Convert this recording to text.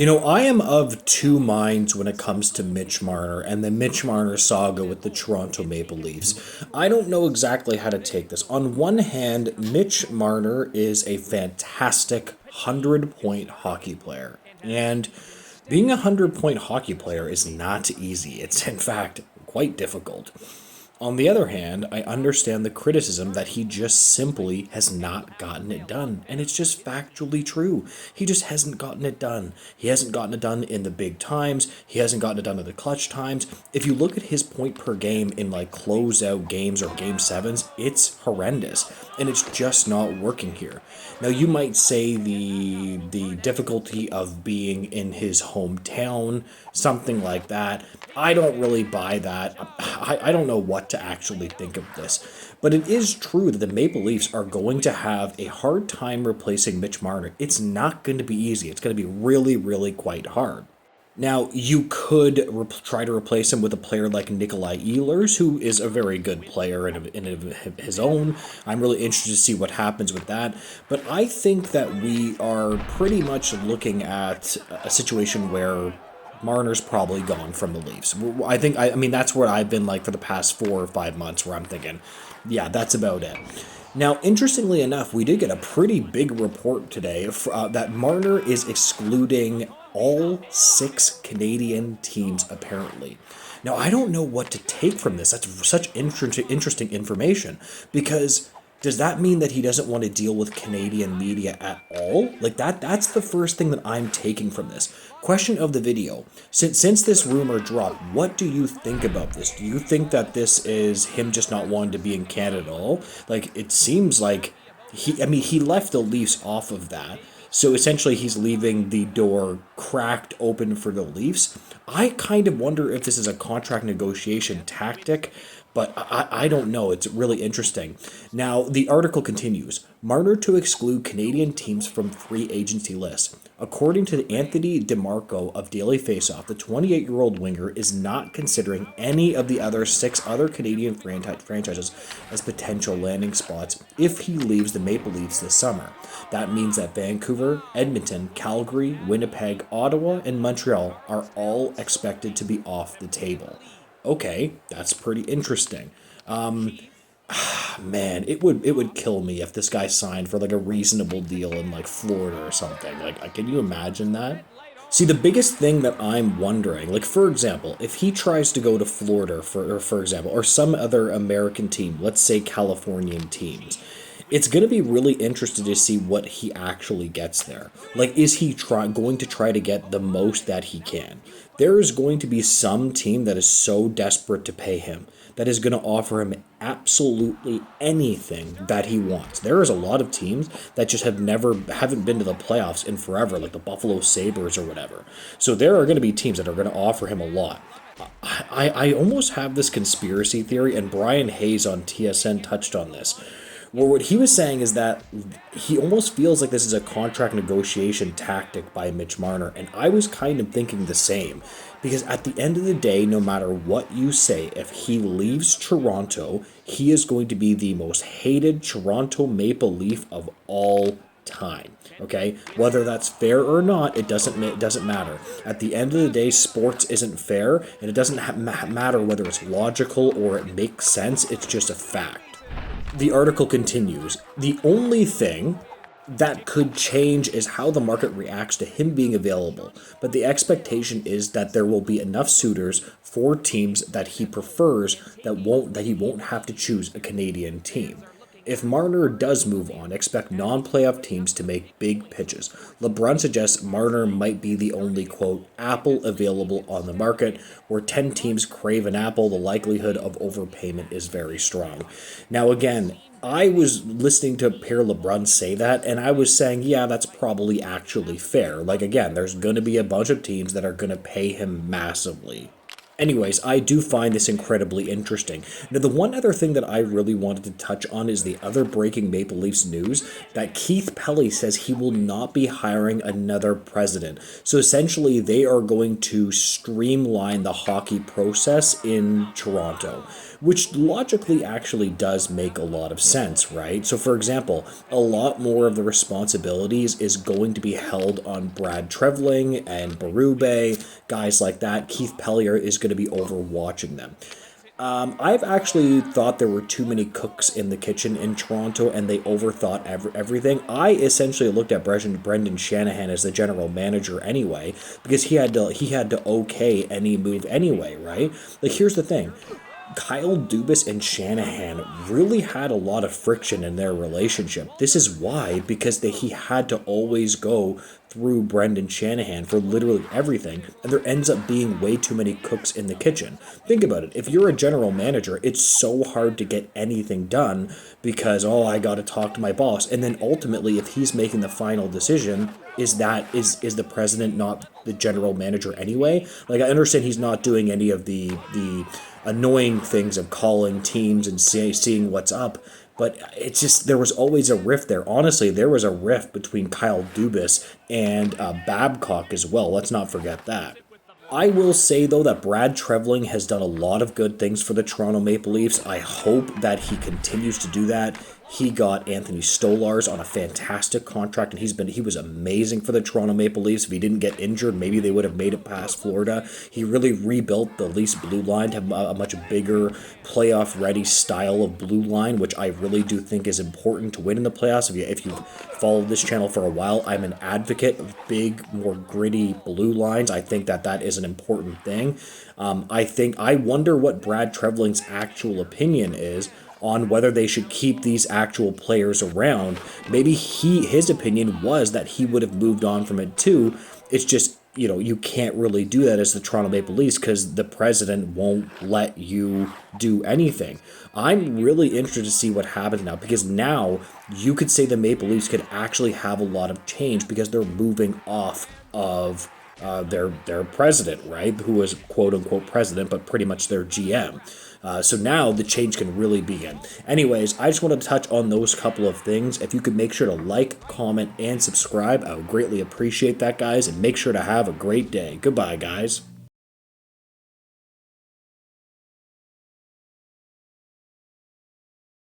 I am of two minds when it comes to Mitch Marner and the Mitch Marner saga with the Toronto Maple Leafs. I don't know exactly how to take this. On one hand, Mitch Marner is a fantastic 100-point hockey player. And being a 100-point hockey player is not easy. It's, in fact, quite difficult. On the other hand, I understand the criticism that he just simply has not gotten it done. And it's just factually true. He just hasn't gotten it done. He hasn't gotten it done in the big times. He hasn't gotten it done in the clutch times. If you look at his point per game in like closeout games or game sevens, it's horrendous. And it's just not working here. Now you might say the difficulty of being in his hometown, something like that. I don't really buy that. I don't know what to actually think of this. But it is true that the Maple Leafs are going to have a hard time replacing Mitch Marner. It's not going to be easy. It's going to be really, really quite hard. Now, you could try to replace him with a player like Nikolai Ehlers, who is a very good player in his own. I'm really interested to see what happens with that. But I think that we are pretty much looking at a situation where Marner's probably gone from the Leafs. I mean, that's what I've been like for the past 4 or 5 months, where I'm thinking, yeah, that's about it. Now, interestingly enough, we did get a pretty big report today that Marner is excluding all 6 Canadian teams, apparently. Now, I don't know what to take from this. That's such interesting information, because does that mean that he doesn't want to deal with Canadian media at all? Like that's the first thing that I'm taking from this. Question of the video. Since this rumor dropped, what do you think about this? Do you think that this is him just not wanting to be in Canada at all? Like, it seems like he left the Leafs off of that. So essentially he's leaving the door cracked open for the Leafs. I kind of wonder if this is a contract negotiation tactic, but I don't know. It's really interesting. Now, the article continues. Marner to exclude Canadian teams from free agency list. According to Anthony DeMarco of Daily Faceoff, the 28-year-old winger is not considering any of the other 6 other Canadian franchises as potential landing spots if he leaves the Maple Leafs this summer. That means that Vancouver, Edmonton, Calgary, Winnipeg, Ottawa, and Montreal are all expected to be off the table. Okay, that's pretty interesting. Man, it would kill me if this guy signed for like a reasonable deal in like Florida or something. Like, can you imagine that? See, the biggest thing that I'm wondering, like, for example, if he tries to go to Florida, for example, or some other American team, let's say Californian teams, it's going to be really interesting to see what he actually gets there. Like, is he going to try to get the most that he can? There is going to be some team that is so desperate to pay him that is going to offer him absolutely anything that he wants. There is a lot of teams that just haven't been to the playoffs in forever, like the Buffalo Sabres or whatever. So there are going to be teams that are going to offer him a lot. I almost have this conspiracy theory, and Brian Hayes on TSN touched on this. Well, what he was saying is that he almost feels like this is a contract negotiation tactic by Mitch Marner, and I was kind of thinking the same. Because at the end of the day, no matter what you say, if he leaves Toronto, he is going to be the most hated Toronto Maple Leaf of all time. Okay, whether that's fair or not, it doesn't matter. At the end of the day, sports isn't fair, and it doesn't matter whether it's logical or it makes sense. It's just a fact. The article continues. The only thing that could change is how the market reacts to him being available, but the expectation is that there will be enough suitors for teams that he prefers that he won't have to choose a Canadian team. If Marner does move on, expect non-playoff teams to make big pitches. LeBron suggests Marner might be the only, quote, apple available on the market. Where 10 teams crave an apple, the likelihood of overpayment is very strong. Now, again, I was listening to Pierre LeBrun say that, and I was saying, yeah, that's probably actually fair. Like, again, there's going to be a bunch of teams that are going to pay him massively. Anyways, I do find this incredibly interesting. Now, the one other thing that I really wanted to touch on is the other breaking Maple Leafs news that Keith Pelly says he will not be hiring another president. So essentially, they are going to streamline the hockey process in Toronto, which logically actually does make a lot of sense, right? So, for example, a lot more of the responsibilities is going to be held on Brad Trevling and Berube, guys like that. Keith Pellier is going to be overwatching them. I've actually thought there were too many cooks in the kitchen in Toronto and they overthought everything. I essentially looked at Brendan Shanahan as the general manager anyway because he had to okay any move anyway, right? Like here's the thing. Kyle Dubas and Shanahan really had a lot of friction in their relationship. This is why, because he had to always go through Brendan Shanahan for literally everything, and there ends up being way too many cooks in the kitchen. Think about it. If you're a general manager, it's so hard to get anything done because, oh, I got to talk to my boss. And then ultimately, if he's making the final decision, is the president not the general manager anyway? Like, I understand he's not doing any of the annoying things of calling teams and seeing what's up. But it's just, there was always a rift there. Honestly, there was a rift between Kyle Dubas and Babcock as well. Let's not forget that. I will say, though, that Brad Trevling has done a lot of good things for the Toronto Maple Leafs. I hope that he continues to do that. He got Anthony Stolarz on a fantastic contract, and he was amazing for the Toronto Maple Leafs. If he didn't get injured, maybe they would have made it past Florida. He really rebuilt the Leafs blue line to have a much bigger playoff-ready style of blue line, which I really do think is important to win in the playoffs. If you've followed this channel for a while, I'm an advocate of big, more gritty blue lines. I think that is an important thing. I wonder what Brad Trevling's actual opinion is on whether they should keep these actual players around. Maybe his opinion was that he would have moved on from it too. It's just, you can't really do that as the Toronto Maple Leafs because the president won't let you do anything. I'm really interested to see what happens now because now you could say the Maple Leafs could actually have a lot of change because they're moving off of their president, right? Who was quote unquote president, but pretty much their GM. So now the change can really begin. Anyways, I just wanted to touch on those couple of things. If you could make sure to like, comment, and subscribe, I would greatly appreciate that, guys. And make sure to have a great day. Goodbye, guys.